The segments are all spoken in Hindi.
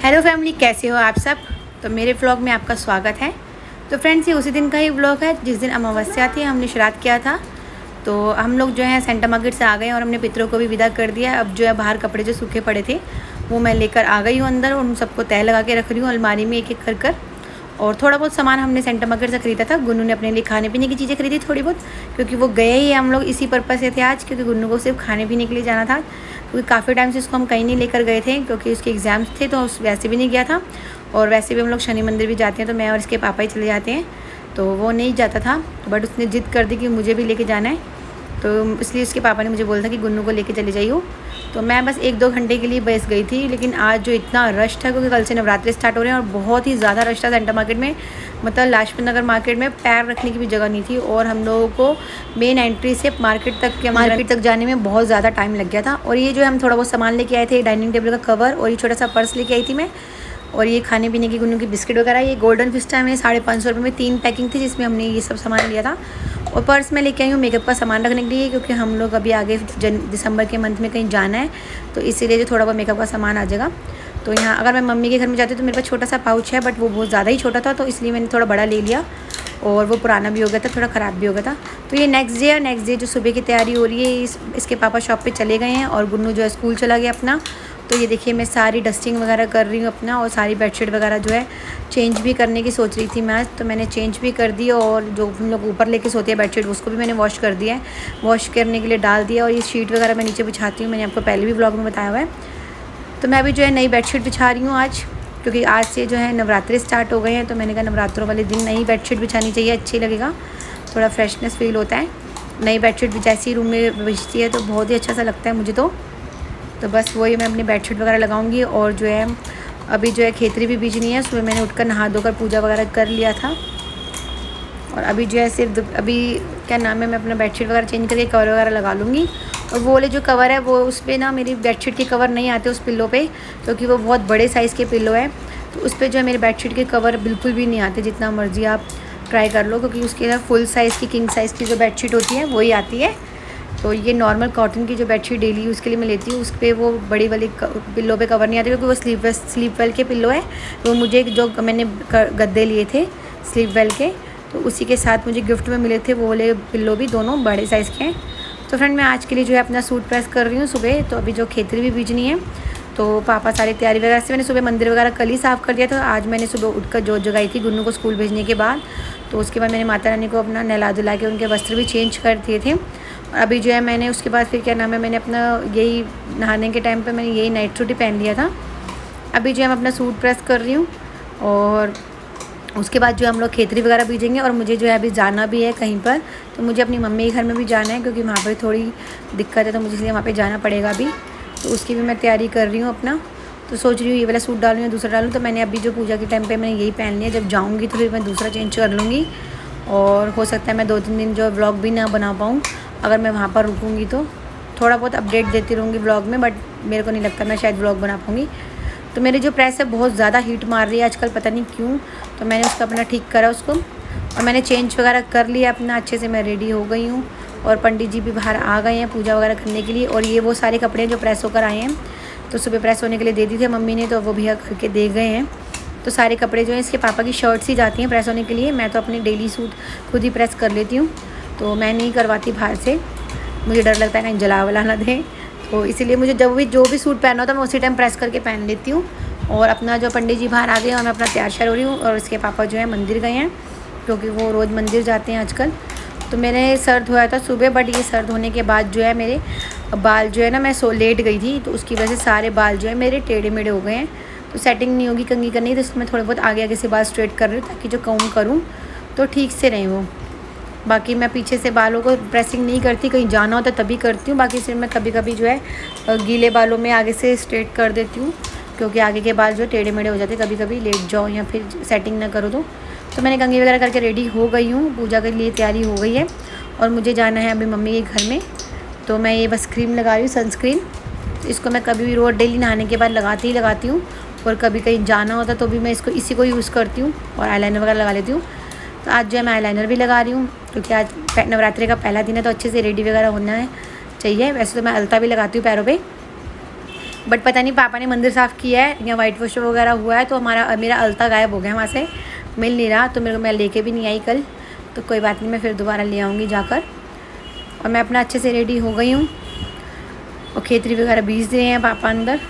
हेलो फैमिली, कैसे हो आप सब। तो मेरे व्लॉग में आपका स्वागत है। तो फ्रेंड्स, ये उसी दिन का ही व्लॉग है जिस दिन अमावस्या थी, हमने श्राद्ध किया था। तो हम लोग जो है सेंटा मार्केट से आ गए और हमने पितरों को भी विदा कर दिया। अब जो है बाहर कपड़े जो सूखे पड़े थे वो मैं लेकर आ गई हूँ अंदर और उन सबको तय लगा के रख रही हूँ अलमारी में एक एक कर। और थोड़ा बहुत सामान हमने सेंटा मार्केट से ख़रीदा था। गुन्नू ने अपने लिए खाने पीने की चीज़ें खरीदी थोड़ी बहुत, क्योंकि वो गए ही हम लोग इसी पर्पज़ से थे आज, क्योंकि गुन्नू को सिर्फ खाने पीने के लिए जाना था। क्योंकि काफ़ी टाइम से इसको हम कहीं नहीं लेकर गए थे, क्योंकि उसके एग्ज़ाम्स थे तो वैसे भी नहीं गया था। और वैसे भी हम लोग शनि मंदिर भी जाते हैं, तो मैं और इसके पापा ही चले जाते हैं, तो वो नहीं जाता था। तो बट उसने ज़िद कर दी कि मुझे भी लेके जाना है, तो इसलिए उसके पापा ने मुझे बोला था कि गुन्नू को लेके चले जाइए। तो मैं बस 1-2 घंटे के लिए बस गई थी, लेकिन आज जो इतना रश था, क्योंकि कल से नवरात्रि स्टार्ट हो रहे हैं और बहुत ही ज़्यादा रश था सेंटर मार्केट में। मतलब लाजपत नगर मार्केट में पैर रखने की भी जगह नहीं थी और हम लोगों को मेन एंट्री से मार्केट तक जाने में बहुत ज़्यादा टाइम लग गया था। और ये जो हम थोड़ा बहुत सामान लेके आए थे, डाइनिंग टेबल का कवर और ये छोटा सा पर्स लेके आई थी मैं, और ये खाने पीने की गुन्नू की बिस्किट वगैरह। ये गोल्डन फिस्टा में 550 रुपये में 3 पैकिंग थी, जिसमें हमने ये सब सामान लिया था। और पर्स में लेके आई हूँ मेकअप का सामान रखने के लिए, क्योंकि हम लोग अभी आगे दिसंबर के मंथ में कहीं जाना है, तो इसीलिए जो थोड़ा बहुत मेकअप का सामान आ जाएगा। तो यहाँ अगर मैं मम्मी के घर में जाती हूँ तो मेरे पास छोटा सा पाउच है, बट वो बहुत ज़्यादा ही छोटा था, तो इसलिए मैंने थोड़ा बड़ा ले लिया और वो पुराना भी हो गया था, थोड़ा ख़राब भी हो गया था। तो ये नेक्स्ट डे जो सुबह की तैयारी हो रही है, इसके पापा शॉप पे चले गए हैं और गुन्नू जो है स्कूल चला गया अपना। तो ये देखिए मैं सारी डस्टिंग वगैरह कर रही हूँ अपना, और सारी बेडशीट वगैरह जो है चेंज भी करने की सोच रही थी मैं आज, तो मैंने चेंज भी कर दी। और जो हम लोग ऊपर लेके सोते हैं बेडशीट, उसको भी मैंने वॉश कर दिया है, वॉश करने के लिए डाल दिया। और ये शीट वगैरह मैं नीचे बिछाती हूँ, मैंने आपको पहले भी व्लॉग में बताया हुआ है। तो मैं अभी जो है नई बेडशीट बिछा रही हूँ आज, क्योंकि आज से जो है नवरात्रि स्टार्ट हो गए हैं, तो मैंने कहा नवरात्रों वाले दिन नई बेडशीट बिछानी चाहिए, अच्छी लगेगा, थोड़ा फ्रेशनेस फील होता है। नई बेडशीट जैसी रूम में बिछती है तो बहुत ही अच्छा सा लगता है मुझे। तो बस वही मैं अपनी बेडशीट वगैरह लगाऊंगी। और जो है अभी जो है खेतरी भी बीजनी है, सुबह मैंने उठकर नहा धोकर पूजा वगैरह कर लिया था। और अभी जो है सिर्फ अभी क्या नाम है, मैं अपना बेडशीट वगैरह चेंज करके कवर वगैरह लगा लूँगी। और वो वाले जो कवर है वो उस पर ना मेरी बेडशीट के कवर नहीं आते उस पिल्लो पे, क्योंकि वो बहुत बड़े साइज़ के पिल्लो है, तो उस पर जो है मेरे बेडशीट के कवर बिल्कुल भी नहीं आते, जितना मर्ज़ी आप ट्राई कर लो, क्योंकि उसके अंदर फुल साइज़ की किंग साइज़ की जो बेडशीट होती है वही आती है। तो ये नॉर्मल कॉटन की जो बेडशीट डेली यूज़ के लिए मैं लेती हूँ, उस पर वो बड़ी वाली पिल्लो पे कवर नहीं आते, क्योंकि वो स्लीप वेल के पिल्लो है। तो मुझे जो मैंने गद्दे लिए थे स्लीप वेल के, तो उसी के साथ मुझे गिफ्ट में मिले थे वो वाले पिल्लो भी, दोनों बड़े साइज़ के हैं। तो फ्रेंड, मैं आज के लिए जो है अपना सूट प्रेस कर रही हूँ सुबह। तो अभी जो खेतरी भी बीजनी है, तो पापा सारी तैयारी वगैरह से, मैंने सुबह मंदिर वगैरह कल ही साफ़ कर दिया था। आज मैंने सुबह उठकर जोत जगाई थी गुन्नू को स्कूल भेजने के बाद। तो उसके बाद मैंने माता रानी को अपना नहला धुला के उनके वस्त्र भी चेंज कर दिए थे। और अभी जो है मैंने उसके बाद फिर क्या नाम है, मैंने अपना यही नहाने के टाइम पे मैंने यही नाइट सूट ही पहन लिया था। अभी जो है मैं अपना सूट प्रेस कर रही हूँ, और उसके बाद जो हम लोग खेतरी वगैरह बीजेंगे। और मुझे जो है अभी जाना भी है कहीं पर, तो मुझे अपनी मम्मी के घर में भी जाना है, क्योंकि वहाँ पर थोड़ी दिक्कत है, तो मुझे इसलिए वहाँ पर जाना पड़ेगा अभी। तो उसकी भी मैं तैयारी कर रही हूँ अपना। तो सोच रही हूँ ये वाला सूट डालूँ या दूसरा डालूँ। तो मैंने अभी जो पूजा के टाइम पे मैंने यही पहन लिया, जब जाऊँगी तो फिर मैं दूसरा चेंज कर लूँगी। और हो सकता है मैं 2-3 दिन जो व्लॉग भी ना बना पाऊँ, अगर मैं वहाँ पर रुकूँगी तो। थोड़ा बहुत अपडेट देती रहूँगी व्लॉग में, बट मेरे को नहीं लगता मैं शायद व्लॉग बना पाऊँगी। तो मेरी जो प्रेस है बहुत ज़्यादा हीट मार रही है आजकल, पता नहीं क्यों। तो मैंने उसका अपना ठीक करा उसको, और मैंने चेंज वगैरह कर लिया अपना, अच्छे से मैं रेडी हो गई हूँ। और पंडित जी भी बाहर आ गए हैं पूजा वगैरह करने के लिए। और ये वो सारे कपड़े जो प्रेस होकर आए हैं, तो सुबह प्रेस होने के लिए दे दी थी मम्मी ने, तो वो भैया करके दे गए हैं। तो सारे कपड़े जो हैं इसके पापा की शर्ट्स ही जाती हैं प्रेस होने के लिए। मैं तो अपनी डेली सूट खुद ही प्रेस कर लेती हूँ, तो मैं नहीं करवाती बाहर से, मुझे डर लगता है कहीं जला वला ना दें। तो इसीलिए मुझे जो भी सूट पहनना होता है मैं उसी टाइम प्रेस करके पहन लेती हूँ। और अपना जो पंडित जी बाहर आ गए और मैं अपना तैयार श्यार हो रही हूँ। और इसके पापा जो है मंदिर गए हैं, क्योंकि वो रोज़ मंदिर जाते हैं आजकल। तो मैंने सर धोया था सुबह, बट ये सर धोने के बाद जो है मेरे बाल जो है ना, मैं लेट गई थी, तो उसकी वजह से सारे बाल जो है मेरे टेढ़े मेढ़े हो गए हैं। तो सेटिंग नहीं होगी कंघी करनी, तो इसमें थोड़े बहुत आगे आगे से बाल स्ट्रेट कर रही हूँ, ताकि जो कॉम्ब करूँ तो ठीक से रहें वो। बाकी मैं पीछे से बालों को प्रेसिंग नहीं करती, कहीं जाना होता तभी करती हूँ। बाकी सिर्फ मैं कभी कभी जो है गीले बालों में आगे से स्ट्रेट कर देती हूँ, क्योंकि आगे के बाल जो टेढ़े मेढ़े हो जाते कभी कभी, लेट जाओ या फिर सेटिंग ना करो तो मैंने कंघी वगैरह करके रेडी हो गई हूँ, पूजा के लिए तैयारी हो गई है। और मुझे जाना है अभी मम्मी के घर में। तो मैं ये बस क्रीम लगा रही हूँ, सनस्क्रीन। तो इसको मैं कभी भी रोज़ डेली नहाने के बाद लगाती हूँ, और कभी कहीं जाना होता तो भी मैं इसी को यूज़ करती हूँ, और आईलाइनर वगैरह लगा लेती हूँ। तो आज जो है मैं आईलाइनर भी लगा रही हूँ, क्योंकि आज नवरात्रि का पहला दिन है, तो अच्छे से रेडी वगैरह होना है चाहिए। वैसे तो मैं अलता भी लगाती हूँ पैरों पे, बट पता नहीं पापा ने मंदिर साफ़ किया है या वाइट वॉश वगैरह हुआ है, तो मेरा अलता गायब हो गया वहाँ से, मिल नहीं रहा। तो मेरे को मैं लेके भी नहीं आई कल, तो कोई बात नहीं, मैं फिर दोबारा ले आऊँगी जाकर। और मैं अपना अच्छे से रेडी हो गई हूँ और खेतरी वगैरह बीज दिए हैं पापा अंदर।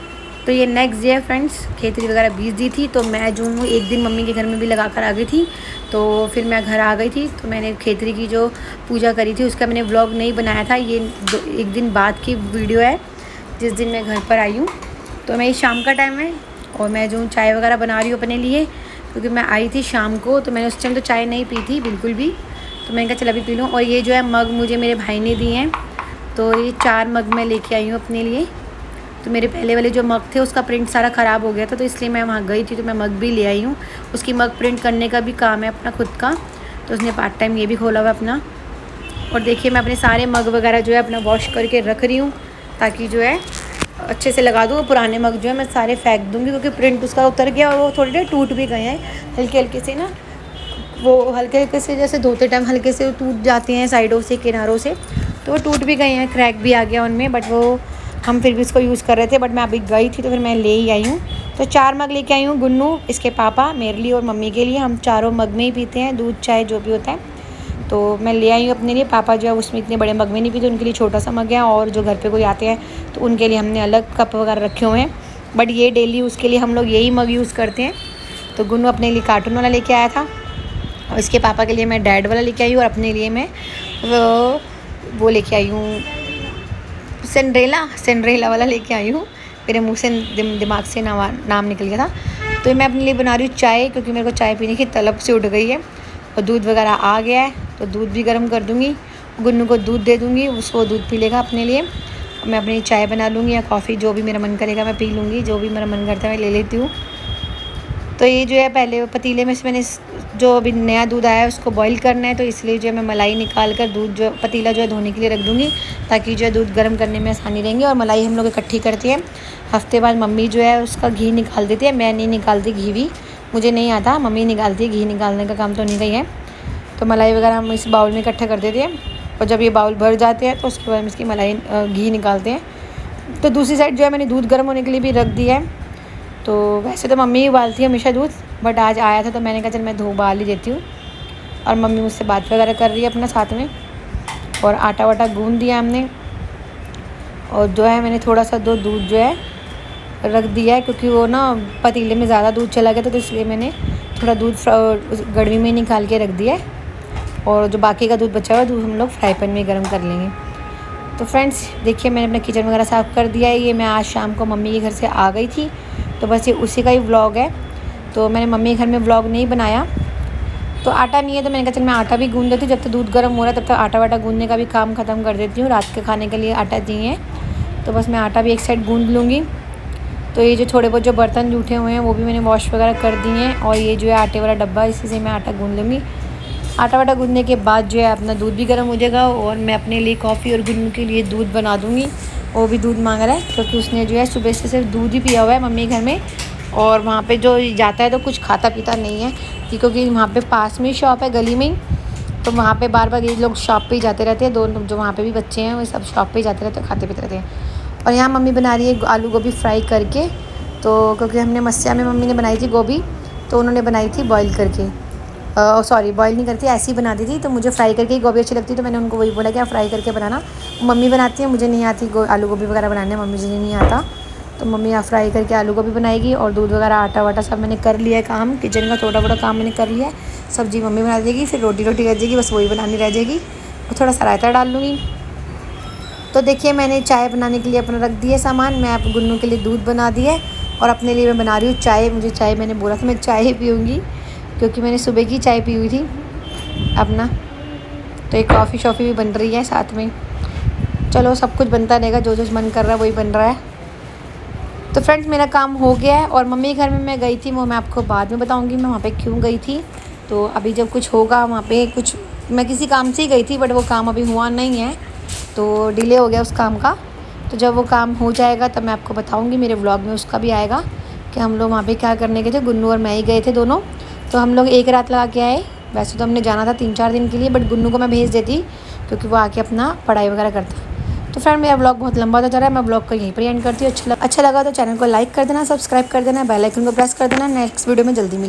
तो ये नेक्स्ट डे है फ्रेंड्स, खेतरी वगैरह बीज दी थी। तो मैं जो हूँ एक दिन मम्मी के घर में भी लगा कर आ गई थी, तो फिर मैं घर आ गई थी। तो मैंने खेतरी की जो पूजा करी थी उसका मैंने व्लॉग नहीं बनाया था, ये एक दिन बाद की वीडियो है जिस दिन मैं घर पर आई हूँ। तो मैं शाम का टाइम है और मैं जो चाय वगैरह बना रही हूँ अपने लिए, क्योंकि मैं आई थी शाम को, तो मैंने उस टाइम तो चाय नहीं पी थी बिल्कुल भी। तो मैंने कहा चल अभी पी लूँ। और ये जो है मग मुझे मेरे भाई ने दिए हैं, तो ये 4 मग मैं लेके आई हूँ अपने लिए। तो मेरे पहले वाले जो मग थे उसका प्रिंट सारा ख़राब हो गया था, तो इसलिए मैं वहाँ गई थी तो मैं मग भी ले आई हूँ। उसकी मग प्रिंट करने का भी काम है अपना खुद का, तो उसने पार्ट टाइम ये भी खोला हुआ अपना। और देखिए मैं अपने सारे मग वगैरह जो है अपना वॉश करके रख रही हूँ, ताकि जो है अच्छे से लगा दूँ। पुराने मग जो है मैं सारे फेंक दूँगी, क्योंकि प्रिंट उसका उतर गया और वो थोड़े टूट भी गए हैं हल्के हल्के से ना, वो हल्के हल्के से जैसे धोते टाइम हल्के से टूट जाते हैं साइडों से किनारों से, तो वो टूट भी गए हैं, क्रैक भी आ गया उनमें। बट वो हम फिर भी उसको यूज़ कर रहे थे, बट मैं अभी गई थी तो फिर मैं ले ही आई हूँ। तो 4 मग लेके आई हूँ, गुन्नू, इसके पापा, मेरे लिए और मम्मी के लिए। हम चारों मग में ही पीते हैं दूध चाय जो भी होता है। तो मैं ले आई हूँ अपने लिए। पापा जो है उसमें इतने बड़े मग में नहीं पीते, उनके लिए छोटा सा मग है, और जो घर पे कोई आते हैं तो उनके लिए हमने अलग कप वगैरह रखे हुए हैं। बट ये डेली उसके लिए हम लोग यही मग यूज़ करते हैं। तो गुन्नू अपने लिए कार्टून वाला लेके आया था, और इसके पापा के लिए मैं डैड वाला लेके आई हूँ, और अपने लिए मैं वो लेके आई हूँ सिंड्रेला वाला लेके आई हूँ। मेरे मुंह से दिमाग से नाम निकल गया था। तो मैं अपने लिए बना रही हूँ चाय, क्योंकि मेरे को चाय पीने की तलब से उठ गई है। और दूध वगैरह आ गया है, तो दूध भी गर्म कर दूँगी, गुन्नू को दूध दे दूँगी, उसको दूध पी लेगा अपने लिए। मैं अपनी चाय बना लूँगी या कॉफ़ी, जो भी मेरा मन करेगा मैं पी लूँगी, जो भी मेरा मन करता है मैं ले लेती हूँ। तो ये जो है पहले पतीले में से मैंने जो अभी नया दूध आया है उसको बॉईल करना है, तो इसलिए जो है मैं मलाई निकाल कर दूध जो पतीला जो है धोने के लिए रख दूँगी, ताकि जो है दूध गर्म करने में आसानी रहेंगी। और मलाई हम लोग इकट्ठी करते हैं, हफ्ते बाद मम्मी जो है उसका घी निकाल देती है, मैं नहीं निकालती घी भी, मुझे नहीं आता, मम्मी निकालती है। घी निकालने का काम तो नहीं गई है। तो मलाई वगैरह हम इस बाउल में इकट्ठा कर देते हैं, और जब ये बाउल भर जाते हैं तो उसके बाद हम इसकी मलाई घी निकालते हैं। तो दूसरी साइड जो है मैंने दूध गर्म होने के लिए भी रख दिया है। तो वैसे तो मम्मी ही उबालती है हमेशा दूध, बट आज आया था तो मैंने कहा चल मैं उबाल ही देती हूँ। और मम्मी मुझसे बात वगैरह कर रही है अपना साथ में। और आटा वाटा गूंद दिया हमने, और जो है मैंने थोड़ा सा दूध जो है रख दिया है, क्योंकि वो ना पतीले में ज़्यादा दूध चला गया था, तो इसलिए मैंने थोड़ा दूध गड़वी में निकाल के रख दिया है। और जो बाकी का दूध बचा हुआ दूध हम लोग फ्राई पैन में गर्म कर लेंगे। तो फ्रेंड्स देखिए मैंने अपना किचन वगैरह साफ़ कर दिया है। ये मैं आज शाम को मम्मी के घर से आ गई थी, तो बस ये उसी का ही व्लॉग है। तो मैंने मम्मी के घर में व्लॉग नहीं बनाया। तो आटा नहीं है तो मैंने कहा चल मैं आटा भी गूंद देती हूँ, जब तक दूध गर्म हो रहा है तब तक आटा वाटा गूंदने का भी काम ख़त्म कर देती हूँ। रात के खाने के लिए आटा चाहिए, तो बस मैं आटा भी एक साइड गूंद लूँगी। तो ये जो थोड़े बहुत जो बर्तन जूठे हुए हैं वो भी मैंने वॉश वगैरह कर दिए हैं। और ये जो है आटे वाला डब्बा, इसी से मैं आटा गूंद लूँगी। आटा वाटा गूंदने के बाद जो है अपना दूध भी गर्म हो जाएगा, और मैं अपने लिए कॉफ़ी और गुन्नू के लिए दूध बना दूँगी। वो भी दूध मांग रहा है, क्योंकि उसने जो है सुबह से सिर्फ दूध ही पिया हुआ है मम्मी घर में। और वहाँ पे जो जाता है तो कुछ खाता पीता नहीं है, क्योंकि वहाँ पे पास में ही शॉप है गली में ही, तो वहाँ पे बार बार ये लोग शॉप पे ही जाते रहते हैं। दोनों जो वहाँ पे भी बच्चे हैं वो सब शॉप पे ही जाते रहते हैं, खाते पीते रहते हैं। और यहाँ मम्मी बना रही है आलू गोभी फ्राई करके। तो क्योंकि हमने मस्या में मम्मी ने बनाई थी गोभी, तो उन्होंने बनाई थी बॉईल करके, सॉरी बॉईल नहीं करती, ऐसी ही बनाती थी। तो मुझे फ्राई करके ही गोभी अच्छी लगती, तो मैंने उनको वही बोला कि आप फ्राई करके बनाना। मम्मी बनाती है, मुझे नहीं आती आलू गोभी वगैरह बनाने, मम्मी जी नहीं आता। तो मम्मी यहाँ फ्राई करके आलू गोभी बनाएगी। और दूध वगैरह आटा वाटा सब मैंने कर लिया है, काम किचन का थोड़ा बड़ा काम मैंने कर लिया है। सब्ज़ी मम्मी बना देगी, फिर रोटी रह जाएगी, बस वही बनानी रह जाएगी, और थोड़ा सा रायता डाल लूँगी। तो देखिए मैंने चाय बनाने के लिए अपना रख दिया सामान। मैं आप गुन्नू के लिए दूध बना दिया है, और अपने लिए मैं बना रही हूँ चाय। मुझे चाय, मैंने बोला था मैं चाय ही पीऊँगी, क्योंकि मैंने सुबह की चाय पी हुई थी अपना। तो एक कॉफ़ी शॉफ़ी भी बन रही है साथ में। चलो सब कुछ बनता रहेगा, जो जो मन कर रहा है वही बन रहा है। तो फ्रेंड्स मेरा काम हो गया है। और मम्मी के घर में मैं गई थी, वो मैं आपको बाद में बताऊंगी मैं वहाँ पे क्यों गई थी। तो अभी जब कुछ होगा वहाँ पे, कुछ मैं किसी काम से ही गई थी, बट वो काम अभी हुआ नहीं है, तो डिले हो गया उस काम का। तो जब वो काम हो जाएगा तब मैं आपको बताऊँगी, मेरे व्लॉग में उसका भी आएगा कि हम लोग वहाँ पर क्या करने गए थे। गुन्नू और मैं ही गए थे दोनों। तो हम लोग एक रात लगा के आए। वैसे तो हमने जाना था 3-4 दिन के लिए, बट गुन्नू को मैं भेज देती, क्योंकि वो आके अपना पढ़ाई वगैरह करता। तो फ्रेंड मेरा ब्लॉग बहुत लंबा होता जा रहा है, मैं ब्लॉग को यहीं पर एंड करती हूँ। अच्छा लगा तो चैनल को लाइक कर देना, सब्सक्राइब कर देना, बेल आइकन को प्रेस कर देना। नेक्स्ट वीडियो में जल्दी मिलेंगे।